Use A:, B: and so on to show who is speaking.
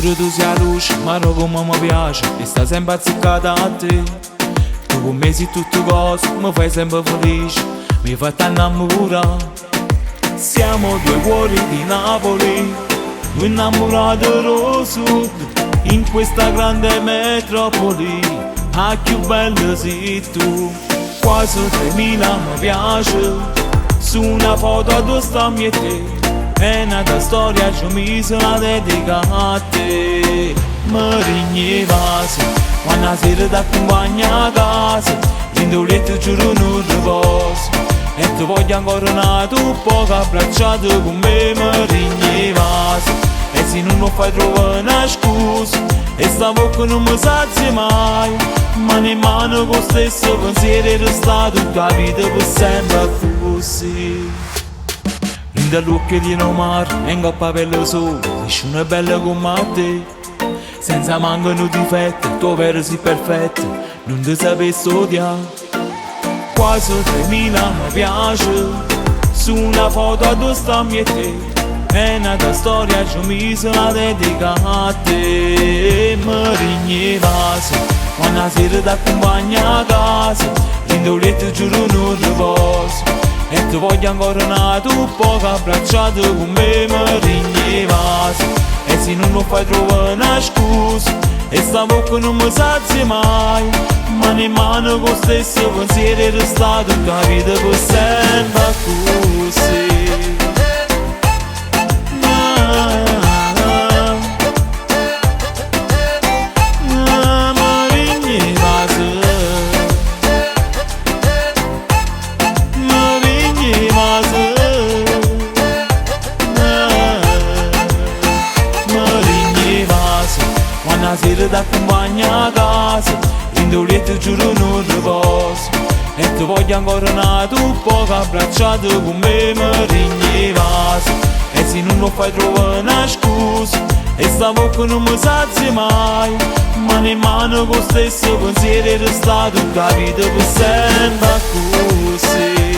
A: pure tu sia luce, ma non come mi piace e sta sempre azzeccata a te. Tu con me sei tutte cose, mi fai sempre felice, mi fai innamorare. Siamo due cuori di Napoli, due innamorati dello sud, in questa grande metropoli. Ah, più bello sei tu, quasi 3000 mi piace, su una foto addosso sta mia e te. È nata storia, ci ho messo una dedica a te. Mi rignevasi, quando la sera ti accompagna a casa, in tuo letto giuro non riposo, e ti voglio ancora un tu poco abbracciato con me. Mi rignevasi, e se non lo fai trovare una scusa, e sta bocca non mi sazia mai, mano in mano con lo stesso pensiero e resta tutta la vita per sempre così. Dall'occhio di un mare e in coppa per lo sole, nessuno è bello come te, senza manco un difetto, tuo vero sei perfetto, non ti sapessi odiare. Quasi 3000 mi piace, su una foto addosso sta mia e te. È nata storia, ci ho messo una dedica a te. Mi rignevasi, quando la sera ti accompagna a casa, in tuo letto giuro non riposo, e ti voglio ancora un tu poco abbracciato con me. Mi rignevasi, e se non lo fai trovare una scusa, e sta bocca non mi sazia mai, mano in mano con lo stesso pensiero e resta tutta la vita per sempre così. Una sera ti accompagna a casa, in tuo letto giuro non riposo, e ti voglio ancora un tu poco abbracciato con me. Mi rignevasi, e se non lo fai trovare una scusa, e sta bocca non mi sazia mai, mano in mano con lo stesso pensiero e resta tutta la vita per sempre così.